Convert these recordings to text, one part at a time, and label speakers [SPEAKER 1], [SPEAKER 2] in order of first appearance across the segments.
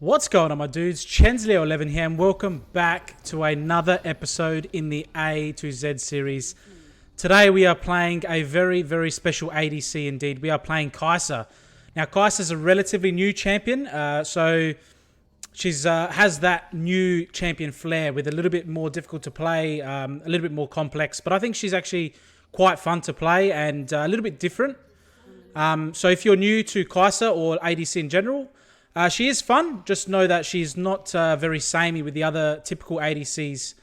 [SPEAKER 1] What's going on, my dudes? Chenzleo11 here, and welcome back to another episode in the A to Z series. Today we are playing a very, very special ADC indeed. We are playing Kai'Sa. Now, Kai'Sa is a relatively new champion, so she's has that new champion flair with a little bit more difficult to play, a little bit more complex. But I think she's actually quite fun to play and a little bit different. So if you're new to Kai'Sa or ADC in general, she is fun. Just know that she's not very samey with the other typical ADCs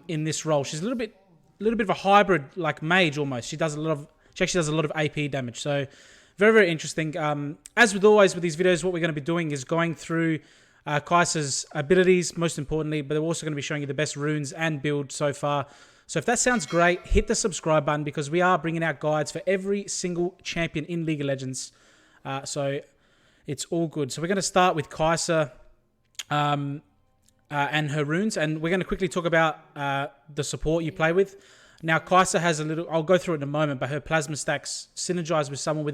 [SPEAKER 1] in this role. She's a little bit of a hybrid, like mage almost. She actually does a lot of AP damage. So very, very interesting. As with always with these videos, what we're going to be doing is going through Kai'Sa's abilities, most importantly, but we're also going to be showing you the best runes and build so far. So if that sounds great, hit the subscribe button because we are bringing out guides for every single champion in League of Legends. So it's all good. So we're going to start with Kai'Sa and her runes. And we're going to quickly talk about the support you play with. Now, Kai'Sa has a little... I'll go through it in a moment, but her plasma stacks synergize with someone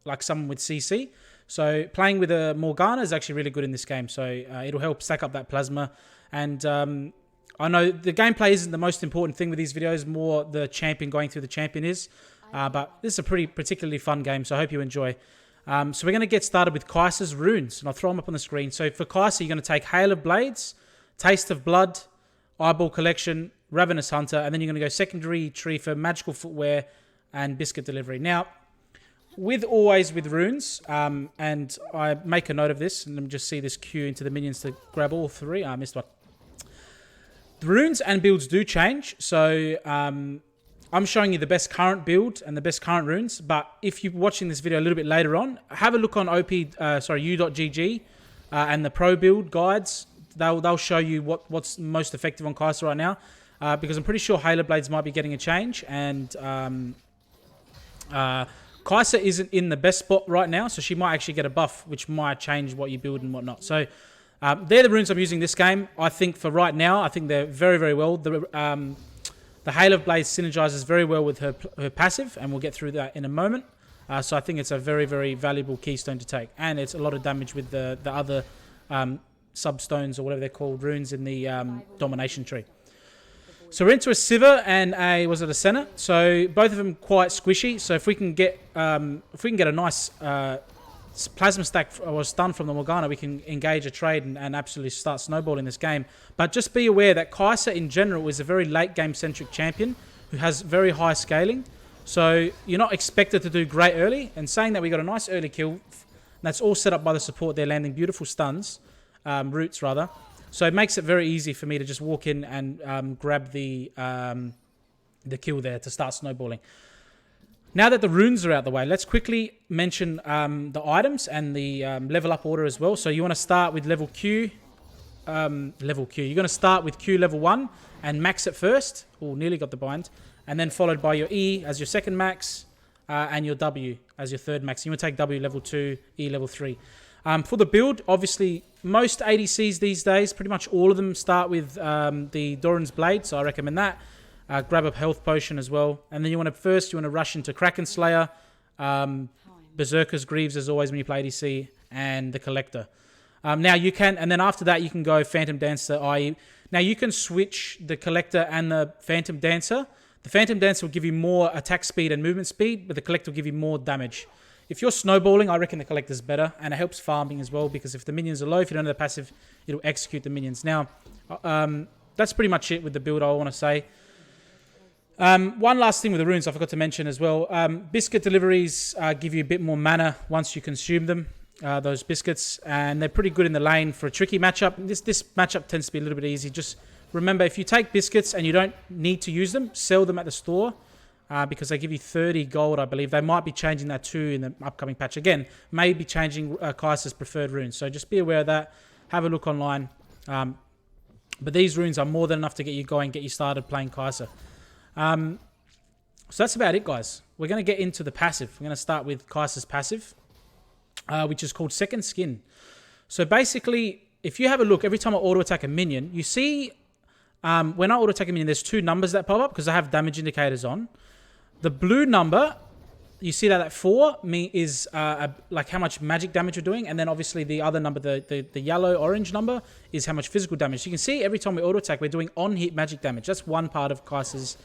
[SPEAKER 1] like someone with CC. So playing with a Morgana is actually really good in this game. So it'll help stack up that plasma. And I know the gameplay isn't the most important thing with these videos. More the champion going through the champion is. But this is a particularly fun game, so I hope you enjoy. So we're going to get started with Kai'Sa's runes, and I'll throw them up on the screen. So for Kai'Sa, you're going to take Hail of Blades, Taste of Blood, Eyeball Collection, Ravenous Hunter, and then you're going to go Secondary Tree for Magical Footwear and Biscuit Delivery. Now, with runes, and I make a note of this, and let me just see this queue into the minions to grab all three. I missed one. The runes and builds do change, so I'm showing you the best current build and the best current runes, but if you're watching this video a little bit later on, have a look on u.gg and the pro build guides. They'll show you what's most effective on Kai'Sa right now, because I'm pretty sure Halo Blades might be getting a change, and Kai'Sa isn't in the best spot right now, so she might actually get a buff, which might change what you build and whatnot. So they're the runes I'm using this game. I think for right now, I think they're very, very well. The Hail of Blades synergizes very well with her passive, and we'll get through that in a moment. So I think it's a very, very valuable keystone to take. And it's a lot of damage with the other substones, or whatever they're called, runes in the domination tree. So we're into a Sivir and a Senna. So both of them quite squishy. So if we can get a nice plasma stack or stun from the Morgana, we can engage a trade and absolutely start snowballing this game. But just be aware that Kai'Sa in general is a very late game centric champion who has very high scaling. So you're not expected to do great early. And saying that we got a nice early kill, that's all set up by the support. They're landing beautiful stuns, roots rather. So it makes it very easy for me to just walk in and grab the kill there to start snowballing. Now that the runes are out the way, let's quickly mention the items and the level up order as well. So you want to start with level Q. You're going to start with Q level 1 and max it first. Oh, nearly got the bind. And then followed by your E as your second max and your W as your third max. You want to take W level 2, E level 3. For the build, obviously, most ADCs these days, pretty much all of them start with the Doran's Blade. So I recommend that. Grab a health potion as well. And then you want to rush into Kraken Slayer, Berserker's Greaves as always when you play ADC, and the Collector. Now you can, and then after that you can go Phantom Dancer, i.e. Now you can switch the Collector and the Phantom Dancer. The Phantom Dancer will give you more attack speed and movement speed, but the Collector will give you more damage. If you're snowballing, I reckon the Collector's better, and it helps farming as well, because if the minions are low, if you don't have the passive, it'll execute the minions. Now, that's pretty much it with the build I want to say. One last thing with the runes I forgot to mention as well. Biscuit deliveries give you a bit more mana once you consume them, those biscuits, and they're pretty good in the lane for a tricky matchup. This matchup tends to be a little bit easy. Just remember, if you take biscuits and you don't need to use them, sell them at the store, because they give you 30 gold, I believe. They might be changing that too in the upcoming patch. Again, maybe changing Kai'Sa's preferred runes. So just be aware of that. Have a look online. But these runes are more than enough to get you going, get you started playing Kai'Sa. So that's about it, guys. We're going to get into the passive. We're going to start with Kai'Sa's passive, which is called Second Skin. So basically, if you have a look, every time I auto-attack a minion, you see when I auto-attack a minion, there's two numbers that pop up because I have damage indicators on. The blue number you see that 4 is like how much magic damage you're doing, and then obviously the other number, the yellow orange number, is how much physical damage. So you can see every time we auto attack, we're doing on hit magic damage. That's one part of Kai'Sa's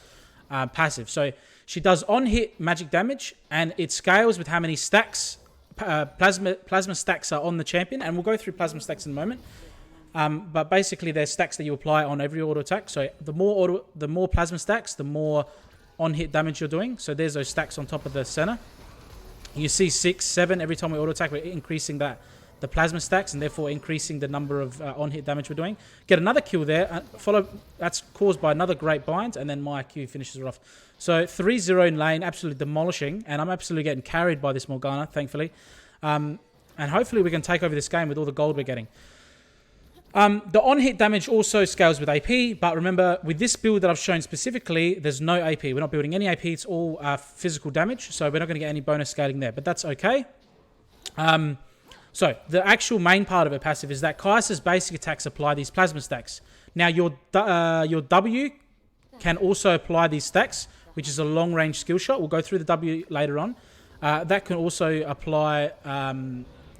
[SPEAKER 1] passive. So she does on hit magic damage, and it scales with how many stacks, plasma stacks are on the champion, and we'll go through plasma stacks in a moment. But basically, there's stacks that you apply on every auto attack. So the more plasma stacks, the more on-hit damage you're doing. So there's those stacks on top of the center. You see 6, 7 every time we auto attack. We're increasing the plasma stacks, and therefore increasing the number of on-hit damage we're doing. Get another kill there. That's caused by another great bind, and then my Q finishes it off. So 3-0 in lane, absolutely demolishing, and I'm absolutely getting carried by this Morgana, thankfully. And hopefully we can take over this game with all the gold we're getting. The on-hit damage also scales with AP, but remember, with this build that I've shown specifically, there's no AP. We're not building any AP, it's all physical damage, so we're not going to get any bonus scaling there, but that's okay. So, the actual main part of a passive is that Kai'Sa's basic attacks apply these plasma stacks. Now, your W can also apply these stacks, which is a long-range skill shot. We'll go through the W later on. That can also apply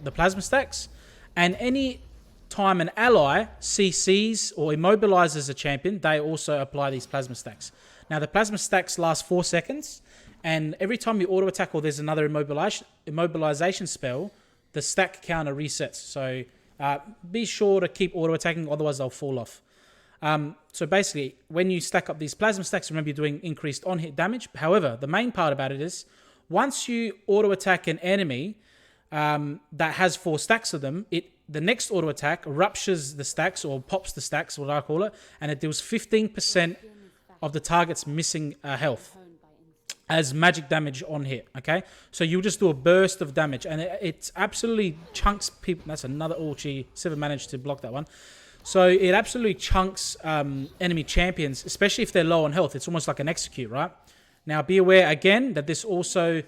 [SPEAKER 1] the plasma stacks, and any time an ally CCs or immobilizes a champion, they also apply these plasma stacks. Now, the plasma stacks last 4 seconds, and every time you auto attack or there's another immobilization spell, the stack counter resets. So be sure to keep auto attacking, otherwise they'll fall off. So basically, when you stack up these plasma stacks, remember you're doing increased on-hit damage. However, the main part about it is, once you auto attack an enemy that has 4 stacks of them, the next auto attack ruptures the stacks, or pops the stacks, what I call it, and it deals 15% of the target's missing health as magic damage on hit. Okay, so you'll just do a burst of damage, and it absolutely chunks people. That's another. Oh, she Siva managed to block that one. So it absolutely chunks enemy champions, especially if they're low on health. It's almost like an execute, right? Now, be aware again that this also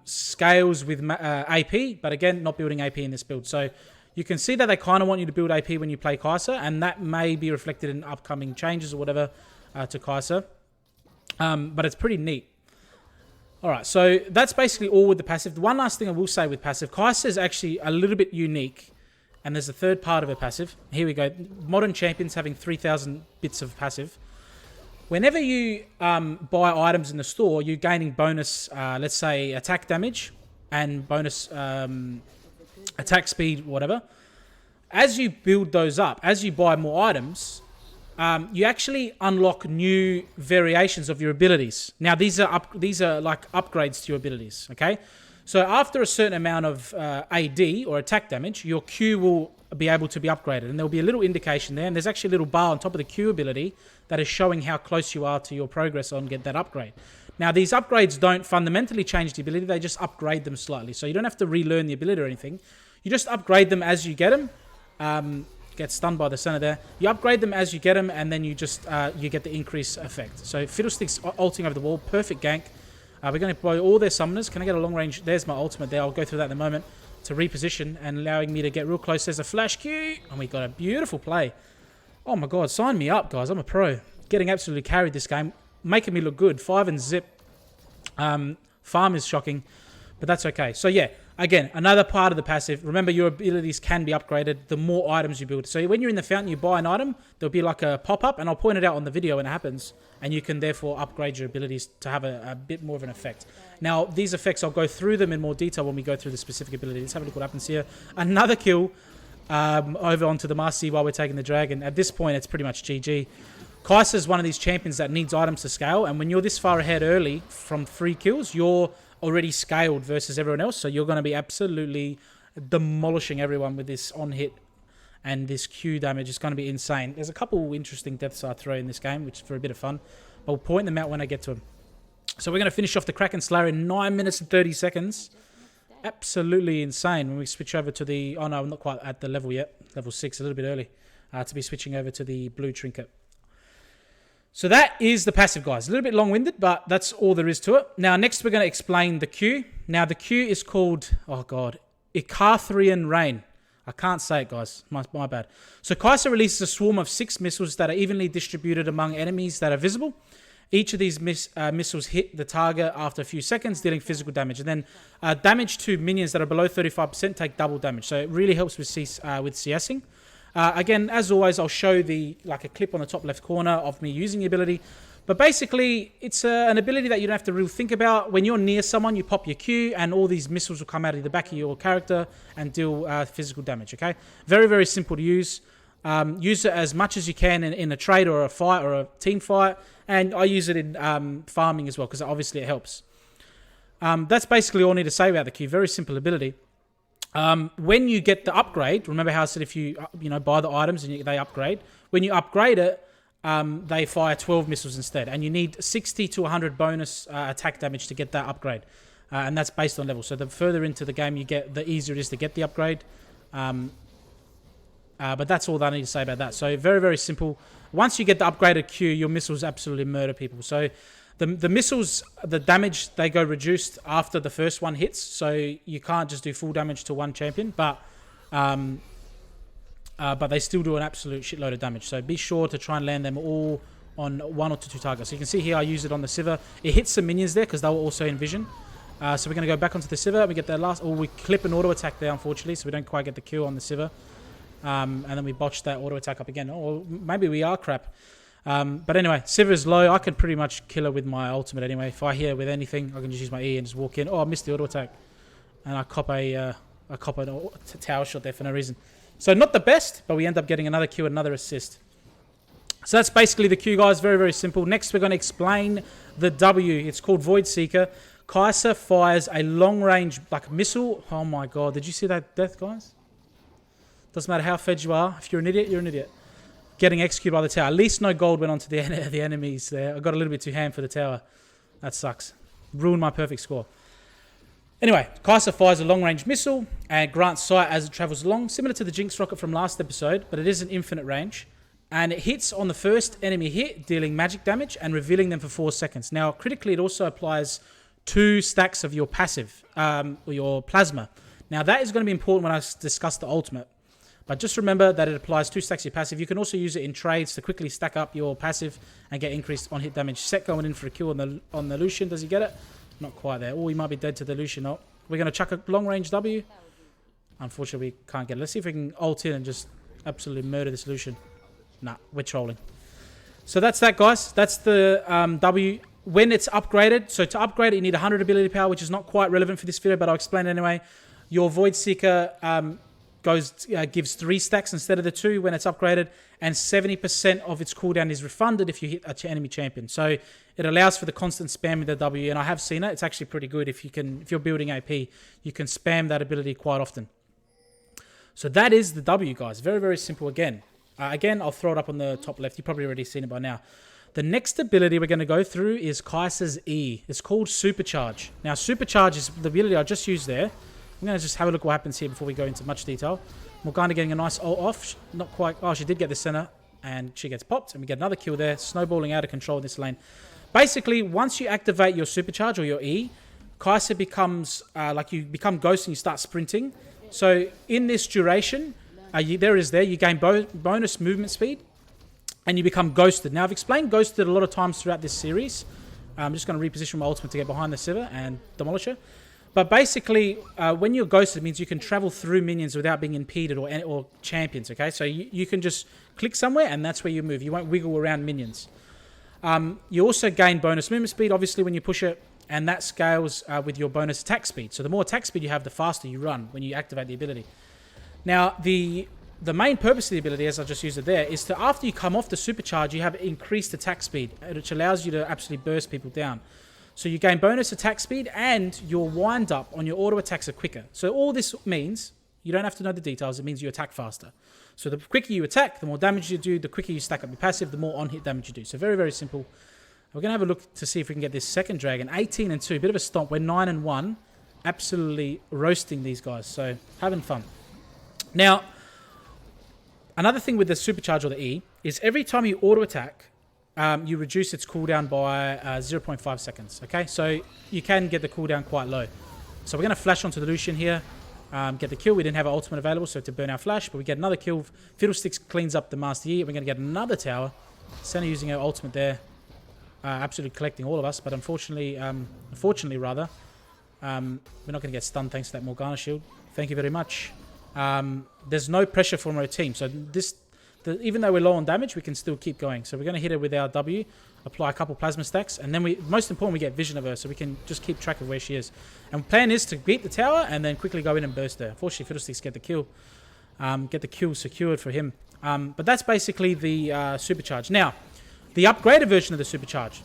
[SPEAKER 1] scales with AP, but again, not building AP in this build. So you can see that they kind of want you to build AP when you play Kai'Sa, and that may be reflected in upcoming changes or whatever to Kai'Sa. But it's pretty neat. All right, so that's basically all with the passive. The one last thing I will say with passive, Kai'Sa is actually a little bit unique, and there's a third part of her passive. Here we go. Modern champions having 3,000 bits of passive. Whenever you buy items in the store, you're gaining bonus, let's say, attack damage and bonus attack speed, whatever. As you build those up, as you buy more items, you actually unlock new variations of your abilities. Now, these are like upgrades to your abilities, okay? So after a certain amount of AD or attack damage, your Q will be able to be upgraded, and there'll be a little indication there, and there's actually a little bar on top of the Q ability that is showing how close you are to your progress on get that upgrade. Now, these upgrades don't fundamentally change the ability, they just upgrade them slightly. So you don't have to relearn the ability or anything. You just upgrade them as you get them. Get stunned by the center there. You upgrade them as you get them, and then you just you get the increase effect. So Fiddlesticks ulting over the wall, perfect gank. We're going to deploy all their summoners. Can I get a long range? There's my ultimate there. I'll go through that in a moment to reposition and allowing me to get real close. There's a flash Q, and we got a beautiful play. Oh my god, sign me up, guys. I'm a pro. Getting absolutely carried this game, making me look good. 5 and zip. Farm is shocking, but that's okay. So yeah, again, another part of the passive. Remember, your abilities can be upgraded the more items you build. So when you're in the fountain, you buy an item, there'll be like a pop-up, and I'll point it out on the video when it happens, and you can therefore upgrade your abilities to have a bit more of an effect. Now, these effects, I'll go through them in more detail when we go through the specific ability. Let's have a look what happens here. Another kill over onto the Master while we're taking the dragon. At this point, it's pretty much GG. Kai'Sa is one of these champions that needs items to scale, and when you're this far ahead early from 3 kills, you're already scaled versus everyone else, so you're going to be absolutely demolishing everyone with this on-hit and this Q damage. Is going to be insane. There's a couple interesting deaths I throw in this game, which is for a bit of fun. I'll point them out when I get to them. So we're going to finish off the Kraken Slayer in 9 minutes and 30 seconds. Absolutely insane when we switch over to the... Oh no, I'm not quite at the level yet. Level 6, a little bit early. To be switching over to the blue trinket. So that is the passive, guys. A little bit long-winded, but that's all there is to it. Now, next we're going to explain the Q. Now, the Q is called, oh god, Icarthurian Rain. I can't say it, guys. My bad. So Kai'Sa releases a swarm of 6 missiles that are evenly distributed among enemies that are visible. Each of these missiles hit the target after a few seconds, dealing physical damage. And then damage to minions that are below 35% take double damage. So it really helps with CSing. Again, as always, I'll show a clip on the top left corner of me using the ability. But basically, it's an ability that you don't have to really think about. When you're near someone, you pop your Q, and all these missiles will come out of the back of your character and deal physical damage, okay? Very, very simple to use. Use it as much as you can in a trade or a fight or a team fight. And I use it in farming as well, because obviously it helps. That's basically all I need to say about the Q. Very simple ability. When you get the upgrade, remember how I said if you buy the items and they upgrade. When you upgrade it, they fire 12 missiles instead. And you need 60 to 100 bonus attack damage to get that upgrade. And that's based on level. So the further into the game you get, the easier it is to get the upgrade. But that's all that I need to say about that. So very, very simple. Once you get the upgraded Q, your missiles absolutely murder people. So the missiles, the damage, they go reduced after the first one hits. So you can't just do full damage to one champion. But they still do an absolute shitload of damage. So be sure to try and land them all on 1 or 2 targets. So you can see here I use it on the Sivir. It hits some minions there because they were also in vision. So we're going to go back onto the Sivir. We get the last... we clip an auto attack there, unfortunately. So we don't quite get the kill on the Sivir. And then we botched that auto attack up again. Or maybe we are crap. But anyway, Sivir is low. I can pretty much kill her with my ultimate anyway. If I hit her with anything, I can just use my E and just walk in. Oh, I missed the auto attack. And I cop a tower shot there for no reason. So not the best, but we end up getting another kill, another assist. So that's basically the Q, guys. Very, very simple. Next, we're going to explain the W. It's called Void Seeker. Kai'Sa fires a long-range missile. Oh my god, did you see that death, guys? Doesn't matter how fed you are. If you're an idiot, you're an idiot. Getting executed by the tower. At least no gold went onto the enemies there. I got a little bit too ham for the tower. That sucks. Ruined my perfect score. Anyway, Kai'Sa fires a long-range missile and grants sight as it travels along, similar to the Jinx rocket from last episode, but it is an infinite range. And it hits on the first enemy hit, dealing magic damage and revealing them for 4 seconds. Now, critically, it also applies 2 stacks of your passive, or your plasma. Now, that is going to be important when I discuss the ultimate. But just remember that it applies 2 stacks of your passive. You can also use it in trades to quickly stack up your passive and get increased on-hit damage. Set going in for a kill on the Lucian. Does he get it? Not quite there. Oh, he might be dead to the Lucian. Oh, we're going to chuck a long-range W. Unfortunately, we can't get it. Let's see if we can ult in and just absolutely murder this Lucian. Nah, we're trolling. So that's that, guys. That's the W. When it's upgraded, so to upgrade it, you need 100 ability power, which is not quite relevant for this video, but I'll explain it anyway. Your Void Seeker gives 3 stacks instead of the 2 when it's upgraded, and 70% of its cooldown is refunded if you hit an enemy champion. So it allows for the constant spam with the W, and I have seen it. It's actually pretty good if you're building AP, you can spam that ability quite often. So that is the W, guys. Very, very simple again. Again, I'll throw it up on the top left. You've probably already seen it by now. The next ability we're going to go through is Kai'Sa's E. It's called Supercharge. Now, Supercharge is the ability I just used there. I'm going to just have a look what happens here before we go into much detail. Morgana getting a nice ult off. Not quite. Oh, she did get the center. And she gets popped. And we get another kill there. Snowballing out of control in this lane. Basically, once you activate your Supercharge or your E, Kai'Sa becomes you become Ghost and you start sprinting. So in this duration, you gain bonus movement speed. And you become Ghosted. Now, I've explained Ghosted a lot of times throughout this series. I'm just going to reposition my ultimate to get behind the Sivir and demolish her. But basically, when you're Ghosted, it means you can travel through minions without being impeded or champions, okay? So you can just click somewhere, and that's where you move. You won't wiggle around minions. You also gain bonus movement speed, obviously, when you push it, and that scales with your bonus attack speed. So the more attack speed you have, the faster you run when you activate the ability. Now, the main purpose of the ability, as I just used it there, is to, after you come off the Supercharge, you have increased attack speed, which allows you to absolutely burst people down. So you gain bonus attack speed, and your wind-up on your auto attacks are quicker. So all this means, you don't have to know the details, it means you attack faster. So the quicker you attack, the more damage you do, the quicker you stack up your passive, the more on-hit damage you do. So very, very simple. We're going to have a look to see if we can get this second dragon. 18 and 2, bit of a stomp. We're 9 and 1, absolutely roasting these guys. So having fun. Now, another thing with the Supercharge or the E is every time you auto attack, you reduce its cooldown by 0.5 seconds. Okay, so you can get the cooldown quite low. So we're going to flash onto the Lucian here, get the kill. We didn't have our ultimate available, so to burn our flash, but we get another kill. Fiddlesticks cleans up the Master Yi. We're going to get another tower. Senna using her ultimate there. absolutely collecting all of us. But unfortunately, unfortunately rather, we're not going to get stunned thanks to that Morgana shield. Thank you very much. There's no pressure from her team. So even though we're low on damage, we can still keep going. So we're going to hit her with our W, apply a couple plasma stacks, and then most important, we get vision of her, so we can just keep track of where she is. And the plan is to beat the tower and then quickly go in and burst her. Unfortunately, Fiddlesticks get the kill. Get the kill secured for him. But that's basically the Supercharge. Now, the upgraded version of the Supercharge.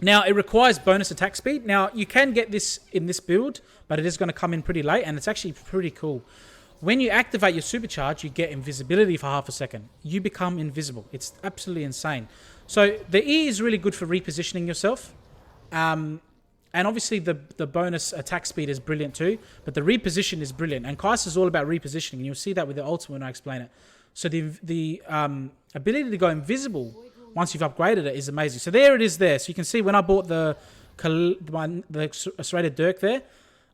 [SPEAKER 1] Now, it requires bonus attack speed. Now, you can get this in this build, but it is going to come in pretty late, and it's actually pretty cool. When you activate your Supercharge, you get invisibility for half a second. You become invisible. It's absolutely insane. So the E is really good for repositioning yourself. And obviously the bonus attack speed is brilliant too. But the reposition is brilliant. And Kai'Sa is all about repositioning. And you'll see that with the ultimate when I explain it. So the ability to go invisible once you've upgraded it is amazing. So there it is there. So you can see when I bought the serrated dirk there,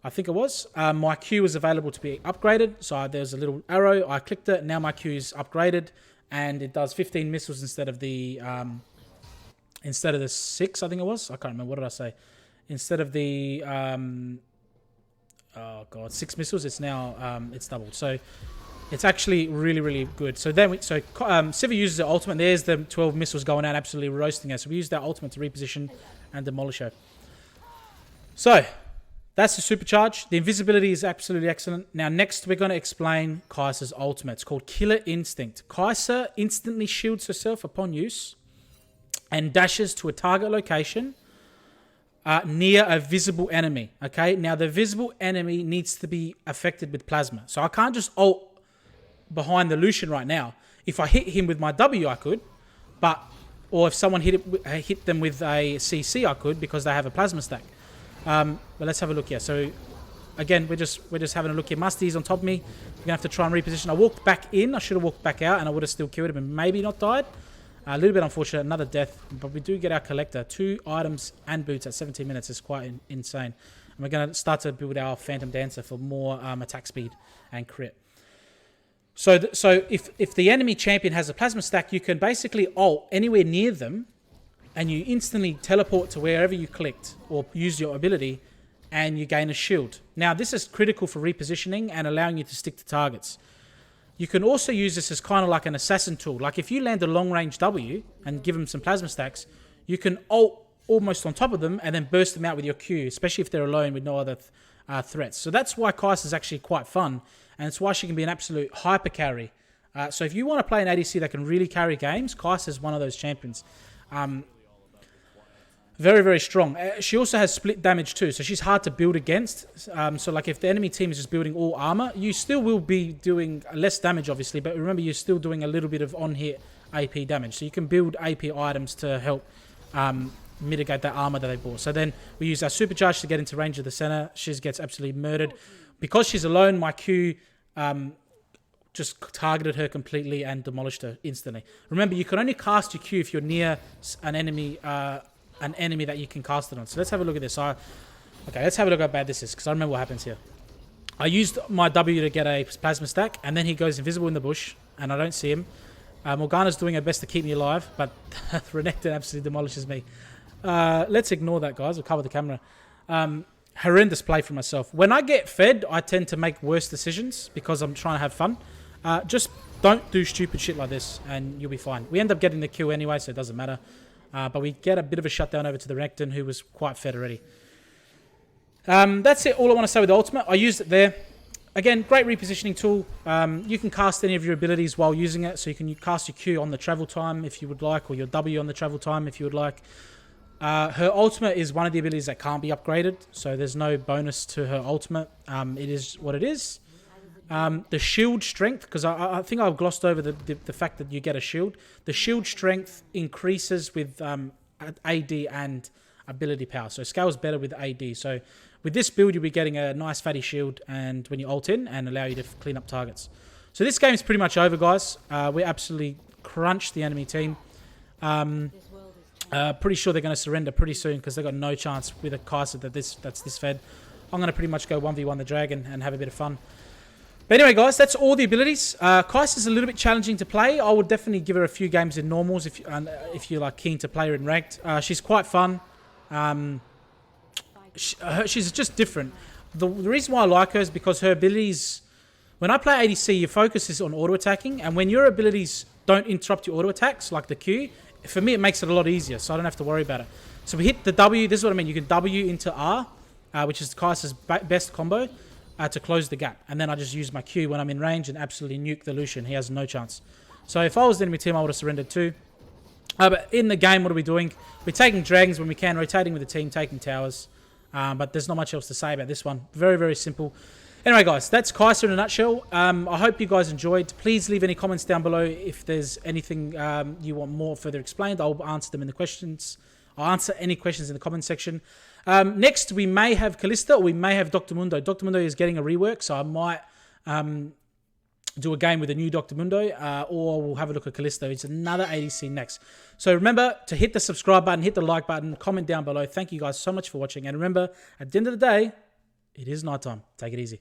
[SPEAKER 1] I think it was, my Q was available to be upgraded. So there's a little arrow. I clicked it. Now my Q is upgraded, and it does 15 missiles instead of the 6. I think it was. I can't remember. What did I say? Instead of the 6 missiles, it's now it's doubled. So it's actually really, really good. So then Civi uses the ultimate. There's the 12 missiles going out, absolutely roasting her. So we use that ultimate to reposition and demolish her. So that's the Supercharge. The invisibility is absolutely excellent. Now, next, we're going to explain Kai'Sa's ultimate. It's called Killer Instinct. Kai'Sa instantly shields herself upon use and dashes to a target location near a visible enemy. Okay? Now, the visible enemy needs to be affected with plasma. So I can't just ult behind the Lucian right now. If I hit him with my W, I could. Or if someone hit them with a CC, I could, because they have a plasma stack. But let's have a look here. So again, we're just having a look here. Musty's on top of me. We're gonna have to try and reposition. I walked back in. I should have walked back out, and I would have still killed him and maybe not died. A little bit unfortunate. Another death, but we do get our collector. 2 items and boots at 17 minutes is quite insane. And we're gonna start to build our Phantom Dancer for more attack speed and crit. So if the enemy champion has a plasma stack, you can basically ult anywhere near them, and you instantly teleport to wherever you clicked or use your ability, and you gain a shield. Now, this is critical for repositioning and allowing you to stick to targets. You can also use this as kind of like an assassin tool. Like if you land a long-range W and give them some plasma stacks, you can ult almost on top of them and then burst them out with your Q, especially if they're alone with no other threats. So that's why Kai'Sa is actually quite fun, and it's why she can be an absolute hyper carry. So if you want to play an ADC that can really carry games, Kai'Sa is one of those champions. Very, very strong. She also has split damage too, so she's hard to build against. So like if the enemy team is just building all armor, you still will be doing less damage, obviously, but remember you're still doing a little bit of on-hit AP damage. So you can build AP items to help mitigate that armor that they bought. So then we use our Supercharge to get into range of the center. She gets absolutely murdered. Because she's alone, my Q just targeted her completely and demolished her instantly. Remember, you can only cast your Q if you're near an enemy that you can cast it on. So let's have a look at this. Okay, let's have a look how bad this is, because I remember what happens here. I used my W to get a plasma stack, and then he goes invisible in the bush, and I don't see him. Morgana's doing her best to keep me alive, but Renekton absolutely demolishes me. Let's ignore that, guys. We'll cover the camera. Horrendous play for myself. When I get fed, I tend to make worse decisions because I'm trying to have fun. Just don't do stupid shit like this, and you'll be fine. We end up getting the kill anyway, so it doesn't matter. But we get a bit of a shutdown over to the Renekton, who was quite fed already. That's it. All I want to say with the ultimate. I used it there. Again, great repositioning tool. You can cast any of your abilities while using it. So you can cast your Q on the travel time if you would like, or your W on the travel time if you would like. Her ultimate is one of the abilities that can't be upgraded. So there's no bonus to her ultimate. It is what it is. The shield strength, because I think I've glossed over the fact that you get a shield. The shield strength increases with AD and ability power. So scales better with AD. So with this build, you'll be getting a nice fatty shield and when you ult in and allow you to clean up targets. So this game is pretty much over, guys. We absolutely crunched the enemy team. Pretty sure they're going to surrender pretty soon because they've got no chance with a Kai'Sa that's this fed. I'm going to pretty much go 1v1 the dragon and have a bit of fun. But anyway, guys, that's all the abilities. Kai'Sa's a little bit challenging to play. I would definitely give her a few games in normals if you're like keen to play her in ranked. She's quite fun. She's just different. The reason why I like her is because her abilities... When I play ADC, your focus is on auto-attacking, and when your abilities don't interrupt your auto-attacks, like the Q, for me it makes it a lot easier, so I don't have to worry about it. So we hit the W, this is what I mean, you can W into R, which is Kai'Sa's best combo, to close the gap. And then I just use my Q when I'm in range and absolutely nuke the Lucian. He has no chance. So if I was the enemy team, I would have surrendered too. But in the game, what are we doing? We're taking dragons when we can, rotating with the team, taking towers. But there's not much else to say about this one. Very, very simple. Anyway, guys, that's Kai'Sa in a nutshell. I hope you guys enjoyed. Please leave any comments down below if there's anything you want more further explained. I'll answer them in the questions. I'll answer any questions in the comment section. Next, we may have Kalista or we may have Dr. Mundo. Dr. Mundo is getting a rework, so I might do a game with a new Dr. Mundo, or we'll have a look at Kalista. It's another ADC next. So remember to hit the subscribe button, hit the like button, comment down below. Thank you guys so much for watching. And remember, at the end of the day, it is nighttime. Take it easy.